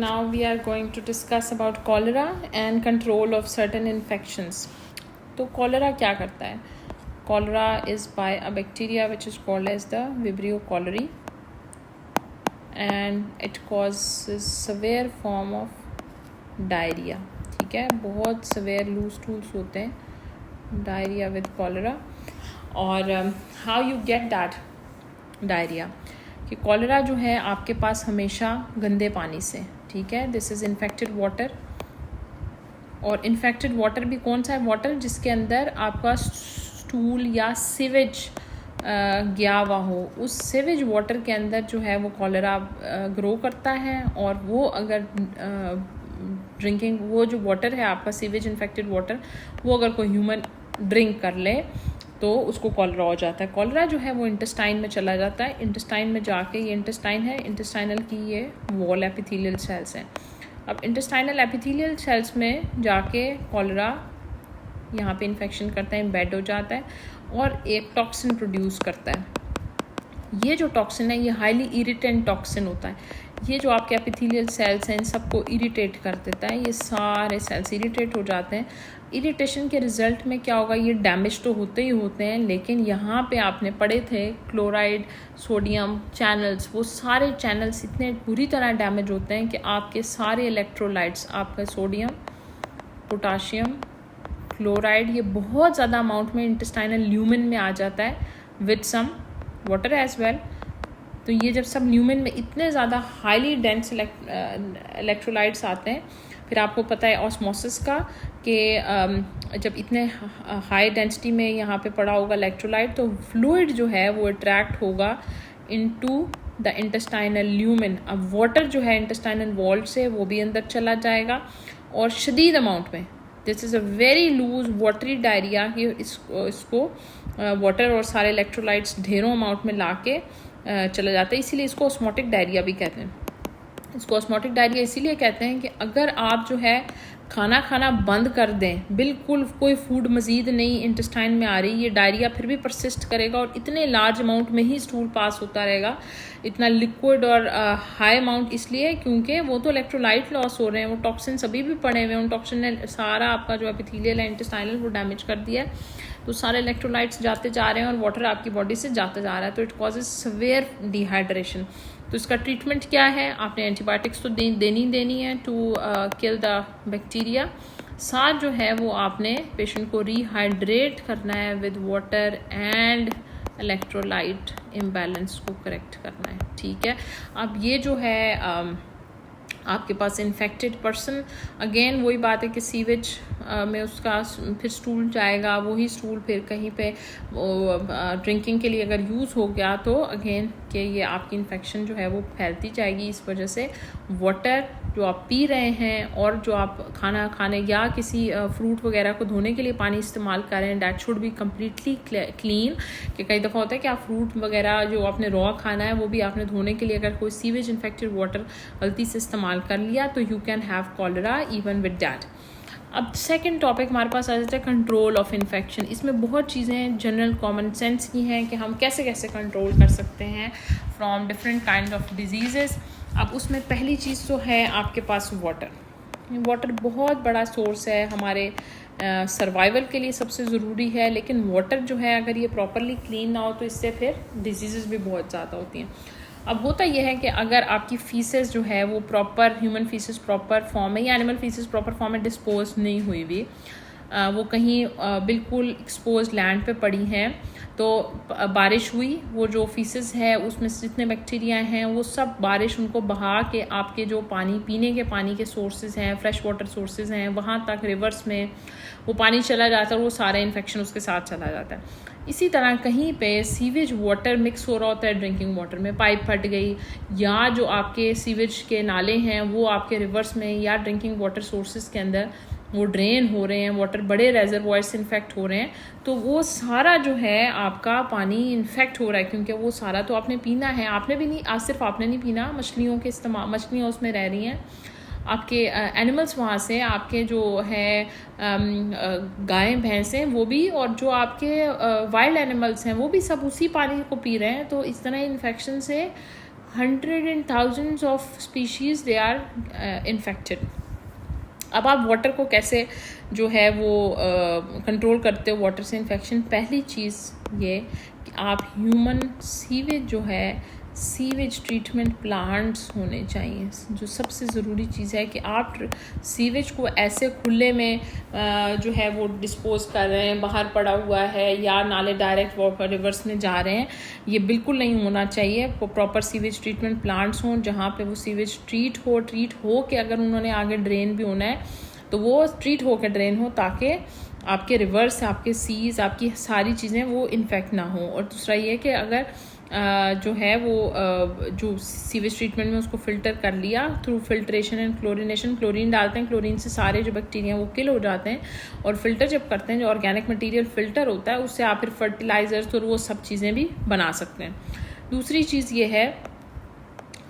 now we are going to discuss about cholera and control of certain infections. तो cholera क्या करता है? Cholera is by a bacteria which is called as the Vibrio cholerae, and it causes severe form of diarrhea. ठीक है, बहुत severe loose stools होते हैं, diarrhea with cholera. और how you get that diarrhea? कि कॉलरा जो है आपके पास हमेशा गंदे पानी से, ठीक है, दिस इज़ इन्फेक्टेड वाटर. और इन्फेक्टेड वाटर भी कौन सा है? वाटर जिसके अंदर आपका स्टूल या सीवेज गया हुआ हो, उस सीवेज वाटर के अंदर जो है वो कॉलरा ग्रो करता है. और वो अगर ड्रिंकिंग, वो जो वाटर है आपका सीवेज इन्फेक्टेड वाटर, वो अगर कोई ह्यूमन ड्रिंक कर ले तो उसको कॉलरा हो जाता है. कॉलरा जो है वो इंटेस्टाइन में चला जाता है. इंटेस्टाइन में जाके, ये इंटेस्टाइन है, इंटेस्टाइनल की ये वॉल एपिथेलियल सेल्स हैं. अब इंटेस्टाइनल एपिथेलियल सेल्स में जाके कॉलरा यहाँ पे इन्फेक्शन करता है, एम्बेड हो जाता है और एक टॉक्सिन प्रोड्यूस करता है. ये जो टॉक्सिन है ये हाईली इरिटेंट टॉक्सिन होता है. ये जो आपके एपिथेलियल सेल्स हैं इन सबको इरिटेट कर देता है. ये सारे सेल्स इरिटेट हो जाते हैं. इरिटेशन के रिजल्ट में क्या होगा? ये डैमेज तो होते ही होते हैं, लेकिन यहाँ पे आपने पढ़े थे क्लोराइड, सोडियम चैनल्स, वो सारे चैनल्स इतने बुरी तरह डैमेज होते हैं कि आपके सारे इलेक्ट्रोलाइट्स, आपका सोडियम, पोटाशियम, क्लोराइड, ये बहुत ज़्यादा अमाउंट में इंटेस्टाइनल ल्यूमेन में आ जाता है with some water as well. तो ये जब सब ल्यूमेन में इतने ज़्यादा हाईली डेंस इलेक्ट्रोलाइट्स आते हैं, फिर आपको पता है ऑस्मोसिस का कि जब इतने हाई डेंसिटी में यहाँ पे पड़ा होगा इलेक्ट्रोलाइट, तो फ्लूइड जो है वो अट्रैक्ट होगा इनटू द इंटेस्टाइनल ल्यूमेन. अब वाटर जो है इंटेस्टाइनल वॉल से वो भी अंदर चला जाएगा और शदीद अमाउंट में, this is a very loose watery diarrhoea. कि इसको वाटर और सारे इलेक्ट्रोलाइट्स ढेरों अमाउंट में ला के चला जाता है. इसीलिए इसको ऑस्मोटिक डायरिया भी कहते हैं. इसको ऑस्मोटिक डायरिया इसीलिए कहते हैं कि अगर आप जो है खाना बंद कर दें, बिल्कुल कोई फूड मज़ीद नहीं इंटेस्टाइन में आ रही, ये डायरिया फिर भी परसिस्ट करेगा और इतने लार्ज अमाउंट में ही स्टूल पास होता रहेगा. इतना लिक्विड और हाई अमाउंट इसलिए क्योंकि वो तो इलेक्ट्रोलाइट लॉस हो रहे हैं, वो टॉक्सिन सभी भी पड़े हुए हैं. उन टॉक्सिन ने सारा आपका जो एपिथेलियल है इंटेस्टाइनल वो डैमेज कर दिया है. तो सारे इलेक्ट्रोलाइट्स जाते जा रहे हैं और वाटर आपकी बॉडी से जाता जा रहा है. तो इट कॉजेज सवेयर डिहाइड्रेशन. तो इसका ट्रीटमेंट क्या है? आपने एंटीबायोटिक्स तो देनी है टू किल द बैक्टीरिया. साथ जो है वो आपने पेशेंट को रिहाइड्रेट करना है with water and electrolyte imbalance को करेक्ट करना है. ठीक है. अब ये जो है आपके पास इन्फेक्टेड पर्सन, अगेन वही बात है कि सीवेज में उसका फिर स्टूल जाएगा. वही स्टूल फिर कहीं पे ड्रिंकिंग के लिए अगर यूज़ हो गया तो अगेन कि ये आपकी इन्फेक्शन जो है वो फैलती जाएगी. इस वजह से वाटर जो आप पी रहे हैं और जो आप खाना खाने या किसी फ्रूट वगैरह को धोने के लिए पानी इस्तेमाल कर रहे हैं, that should be completely clean. कि कई दफ़ा होता है कि आप फ्रूट वगैरह जो आपने रॉ खाना है वो भी आपने धोने के लिए अगर कोई सीवेज इन्फेक्टेड वाटर गलती से इस्तेमाल कर लिया तो you can have cholera even with that. अब सेकंड टॉपिक हमारे पास आ जाता है कंट्रोल ऑफ इन्फेक्शन. इसमें बहुत चीज़ें जनरल कॉमन सेंस की हैं कि हम कैसे कैसे कंट्रोल कर सकते हैं from different kind of diseases. अब उसमें पहली चीज़ तो है आपके पास वाटर. वाटर बहुत बड़ा सोर्स है हमारे सर्वाइवल के लिए, सबसे ज़रूरी है. लेकिन वाटर जो है अगर ये प्रॉपरली क्लीन ना हो तो इससे फिर डिजीज़ेस भी बहुत ज़्यादा होती हैं. अब होता यह है कि अगर आपकी फीसेस जो है वो proper human faeces proper form में या एनिमल फीसेस प्रॉपर फॉर्म में डिस्पोज नहीं हुई हुई, वो कहीं बिल्कुल एक्सपोज लैंड पे पड़ी हैं, तो बारिश हुई, वो जो फीसेस है उसमें जितने बैक्टीरिया हैं वो सब बारिश उनको बहा के आपके जो पानी, पीने के पानी के सोर्सेज हैं, फ्रेश वाटर सोर्सेज हैं, वहाँ तक रिवर्स में वो पानी चला जाता है और वो सारा इन्फेक्शन उसके साथ चला जाता है. इसी तरह कहीं पे सीवेज वाटर मिक्स हो रहा होता है ड्रिंकिंग वाटर में, पाइप फट गई या जो आपके सीवेज के नाले हैं वो आपके रिवर्स में या ड्रिंकिंग वाटर सोर्सेज के अंदर वो ड्रेन हो रहे हैं, वाटर बड़े रेजरवॉयर से इन्फेक्ट हो रहे हैं, तो वो सारा जो है आपका पानी इन्फेक्ट हो रहा है. क्योंकि वो सारा तो आपने पीना है. आपने भी नहीं, आज सिर्फ आपने नहीं पीना, मछलियों के इस्तेमाल, मछलियाँ उसमें रह रही हैं, आपके एनिमल्स वहाँ से, आपके जो है गायें भैंसें वो भी, और जो आपके वाइल्ड एनिमल्स हैं वो भी सब उसी पानी को पी रहे हैं. तो इस तरह इन्फेक्शन से 100 and thousands of species they are infected. अब आप वाटर को कैसे जो है वो कंट्रोल करते हो वाटर से इन्फेक्शन? पहली चीज़ ये कि आप ह्यूमन सीवेज जो है सीवेज ट्रीटमेंट प्लांट्स होने चाहिए। जो सबसे ज़रूरी चीज़ है कि आप सीवेज को ऐसे खुले में जो है वो डिस्पोज कर रहे हैं, बाहर पड़ा हुआ है या नाले डायरेक्ट वाटर रिवर्स में जा रहे हैं, ये बिल्कुल नहीं होना चाहिए। प्रॉपर सीवेज ट्रीटमेंट प्लांट्स हों जहाँ पे वो सीवेज ट्रीट हो कि अगर उन्होंने आगे ड्रेन भी होना है तो वो ट्रीट हो के ड्रेन हो, ताकि आपके रिवर्स, आपके सीज, आपकी सारी चीज़ें वो इन्फेक्ट ना हो। और दूसरा ये कि अगर जो है वो जो सीवेज ट्रीटमेंट में उसको फ़िल्टर कर लिया through filtration and chlorination, chlorine डालते हैं, क्लोरीन से सारे जो बैक्टीरिया वो किल हो जाते हैं। और फिल्टर जब करते हैं, जो ऑर्गेनिक मटेरियल फ़िल्टर होता है, उससे आप फिर फर्टिलाइज़र्स और वो सब चीज़ें भी बना सकते हैं। दूसरी चीज़ ये है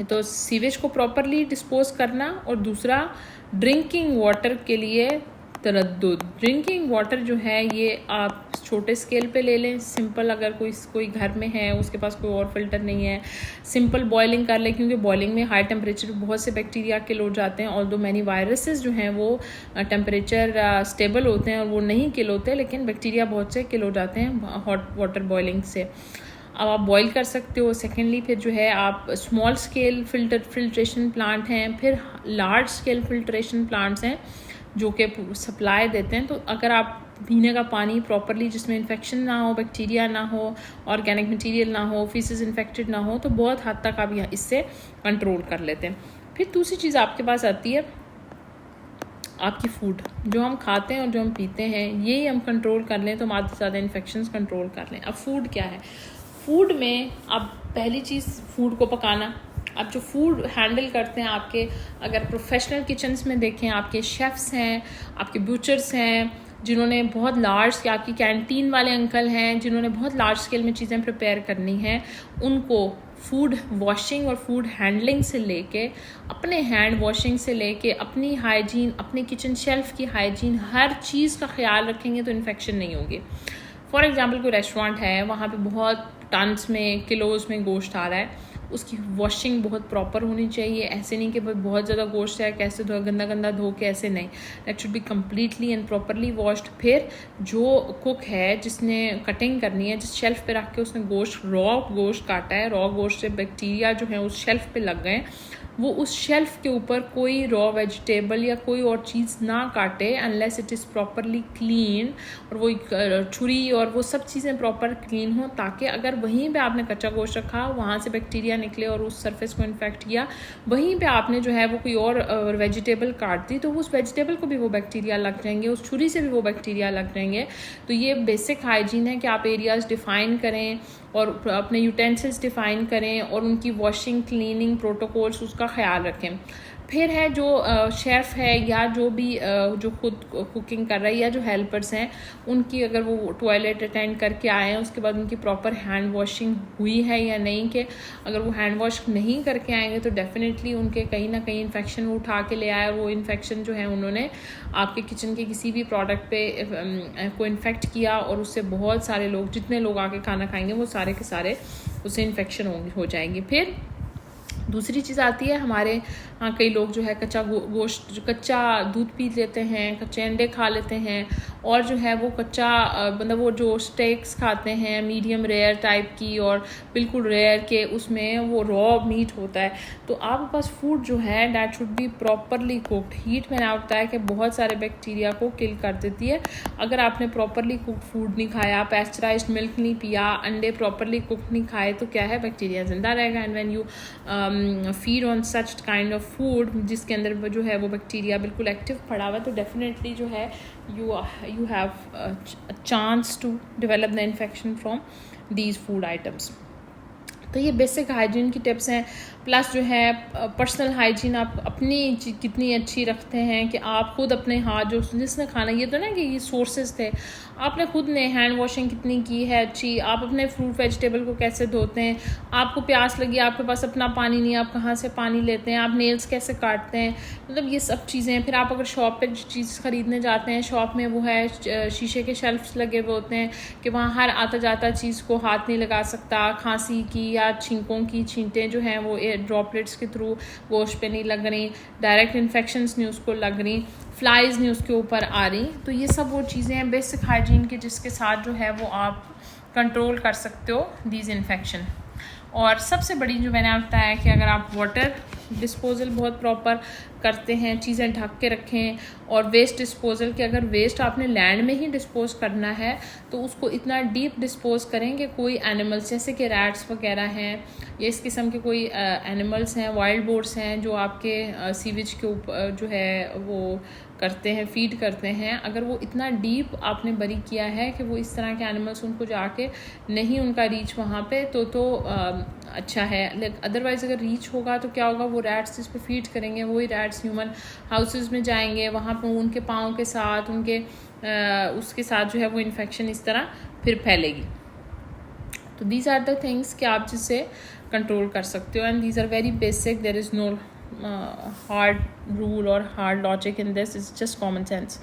तो सीवेज को प्रॉपरली डिस्पोज करना, और दूसरा ड्रिंकिंग वाटर के लिए तरद्दुद। ड्रिंकिंग वाटर जो है ये आप छोटे स्केल पे ले लें, सिंपल, अगर कोई घर में है उसके पास कोई और फिल्टर नहीं है, सिंपल बॉयलिंग कर लें, क्योंकि बॉयलिंग में हाई टेम्परेचर पे बहुत से बैक्टीरिया किल हो जाते हैं। ऑल्दो मैनी वायरसेस जो हैं वो टेम्परेचर स्टेबल होते हैं और वो नहीं किल होते, लेकिन बैक्टीरिया बहुत से किल हो जाते हैं हॉट वाटर बॉयलिंग से। अब आप बॉईल कर सकते हो। सेकेंडली फिर जो है आप स्मॉल स्केल फिल्ट्रेशन प्लांट हैं, फिर लार्ज स्केल फिल्ट्रेशन प्लांट्स हैं जो कि सप्लाई देते हैं। तो अगर आप पीने का पानी प्रॉपरली, जिसमें इन्फेक्शन ना हो, बैक्टीरिया ना हो, ऑर्गेनिक मटेरियल ना हो, फीसेस इन्फेक्टेड ना हो, तो बहुत हद तक आप इससे कंट्रोल कर लेते हैं। फिर दूसरी चीज़ आपके पास आती है आपकी फूड, जो हम खाते हैं और जो हम पीते हैं, यही हम कंट्रोल कर लें तो हम आधे से ज़्यादा इन्फेक्शंस कंट्रोल कर लें। अब फूड क्या है? फूड में अब पहली चीज़ फूड को पकाना। अब जो फूड हैंडल करते हैं आपके, अगर प्रोफेशनल किचन्स में देखें, आपके शेफ़्स हैं, आपके बूचर्स हैं, जिन्होंने बहुत लार्ज, आपकी कैंटीन वाले अंकल हैं जिन्होंने बहुत लार्ज स्केल में चीज़ें प्रिपेयर करनी हैं, उनको फूड वॉशिंग और फूड हैंडलिंग से लेके, अपने हैंड वॉशिंग से लेके, अपनी हाइजीन, अपने किचन शेल्फ़ की हाइजीन, हर चीज़ का ख्याल रखेंगे तो इन्फेक्शन नहीं होगी। फॉर एग्ज़ाम्पल कोई रेस्टोरेंट है, वहाँ पे बहुत टन्स में, किलोज़ में गोश्त आ रहा है, उसकी वॉशिंग बहुत प्रॉपर होनी चाहिए। ऐसे नहीं कि बहुत ज़्यादा गोश्त है, कैसे गंदा गंदा धो के, ऐसे नहीं। That should be completely and properly washed. फिर जो कुक है जिसने कटिंग करनी है, जिस शेल्फ़ पे रख के उसने रॉ गोश्त काटा है, रॉ गोश्त से बैक्टीरिया जो है उस शेल्फ़ पे लग गए, वो उस शेल्फ़ के ऊपर कोई रॉ वेजिटेबल या कोई और चीज़ ना काटे unless it is properly clean, और वो छुरी और वो सब चीज़ें प्रॉपर क्लीन हो, ताकि अगर वहीं पे आपने कच्चा गोश्त रखा, वहाँ से बैक्टीरिया निकले और उस सरफेस को इन्फेक्ट किया, वहीं पे आपने जो है वो कोई और वेजिटेबल काट दी, तो उस वेजिटेबल को भी वो बैक्टीरिया लग जाएंगे, उस छुरी से भी वो बैक्टीरिया लग जाएंगे। तो ये बेसिक हाइजीन है कि आप एरियाज़ डिफ़ाइन करें और अपने यूटेंसिल्स डिफ़ाइन करें और उनकी वॉशिंग, क्लीनिंग प्रोटोकॉल्स, उसका ख्याल रखें। फिर है जो शेफ़ है या जो भी जो खुद कुकिंग कर रहा है या जो हेल्पर्स हैं, उनकी अगर वो टॉयलेट अटेंड करके आए हैं, उसके बाद उनकी प्रॉपर हैंड वॉशिंग हुई है या नहीं, कि अगर वो हैंड वॉश नहीं करके आएंगे तो डेफिनेटली उनके कहीं ना कहीं इन्फेक्शन वो उठा के ले आए, और वो इन्फेक्शन जो है उन्होंने आपके किचन के किसी भी प्रोडक्ट पे को इन्फेक्ट किया, और उससे बहुत सारे लोग, जितने लोग आके खाना खाएंगे, वो सारे के सारे उससे इन्फेक्शन हो जाएंगे। फिर दूसरी चीज़ आती है हमारे यहाँ, कई लोग जो है कच्चा गोश्त, कच्चा दूध पी लेते हैं, कच्चे अंडे खा लेते हैं, और जो है वो कच्चा मतलब वो जो स्टेक्स खाते हैं मीडियम रेयर टाइप की और बिल्कुल रेयर के, उसमें वो रॉ मीट होता है। तो आपके पास फूड जो है that should be properly cooked. Heat में ना होता है कि बहुत सारे बैक्टीरिया को किल कर देती है। अगर आपने प्रॉपरली कुक्ड फूड नहीं खाया, पैस्चराइज्ड मिल्क नहीं पिया, अंडे प्रॉपरली कुक्ड नहीं खाए, तो क्या है, बैक्टीरिया ज़िंदा रहेगा। And when you feed on such kind of food जिसके अंदर जो है वो बैक्टीरिया बिल्कुल एक्टिव पड़ा हुआ है, तो डेफिनेटली जो है you have a chance to develop the infection from these food items. तो ये बेसिक हाइजीन की टिप्स हैं। प्लस जो है पर्सनल हाइजीन आप अपनी कितनी अच्छी रखते हैं कि आप खुद अपने हाथ, जो जिसने खाना, ये तो ना कि ये सोर्सेज थे, आपने खुद ने हैंड वॉशिंग कितनी की है अच्छी, आप अपने फ्रूट वेजिटेबल को कैसे धोते हैं, आपको प्यास लगी, आपके पास अपना पानी नहीं, आप कहाँ से पानी लेते हैं, आप नेल्स कैसे काटते हैं, मतलब ये सब चीज़ें। फिर आप अगर शॉप पे चीज़ ख़रीदने जाते हैं, शॉप में वो है शीशे के शेल्फ्स लगे हुए होते हैं कि वहाँ हर आता जाता चीज़ को हाथ नहीं लगा सकता, खांसी की या छींकों की छींटें जो हैं वो ड्रॉपलेट्स के थ्रू गोश्त पे नहीं लग रही, डायरेक्ट इन्फेक्शंस नहीं उसको लग रही, फ्लाइज नहीं उसके ऊपर आ रही। तो ये सब वो चीज़ें हैं बेसिक हाइजीन के जिसके साथ जो है वो आप कंट्रोल कर सकते हो दीज इन्फेक्शन। और सबसे बड़ी जो मैंने आपको बताया कि अगर आप वाटर डिस्पोजल बहुत प्रॉपर करते हैं, चीज़ें ढक के रखें, और वेस्ट डिस्पोजल के अगर वेस्ट आपने लैंड में ही डिस्पोज करना है तो उसको इतना डीप डिस्पोज करें कि कोई एनिमल्स जैसे कि रैट्स वगैरह हैं या इस किस्म के कोई एनिमल्स हैं, वाइल्ड बोर्ड्स हैं जो आपके सीवेज के ऊपर जो है वो करते हैं, फीड करते हैं, अगर वो इतना डीप आपने बरी किया है कि वो इस तरह के एनिमल्स उनको जाके नहीं उनका रीच वहाँ पे तो अच्छा है। लेकिन अदरवाइज़ अगर रीच होगा तो क्या होगा, वो रैट्स जिस पे फीड करेंगे वही रैट्स ह्यूमन हाउसेस में जाएंगे, वहाँ पर उनके पाँव के साथ उनके उसके साथ जो है वो इन्फेक्शन इस तरह फिर फैलेगी। तो दीज आर द थिंग्स कि आप जिससे कंट्रोल कर सकते हो, and these are very basic, there is no hard rule or hard logic in this, it's just common sense.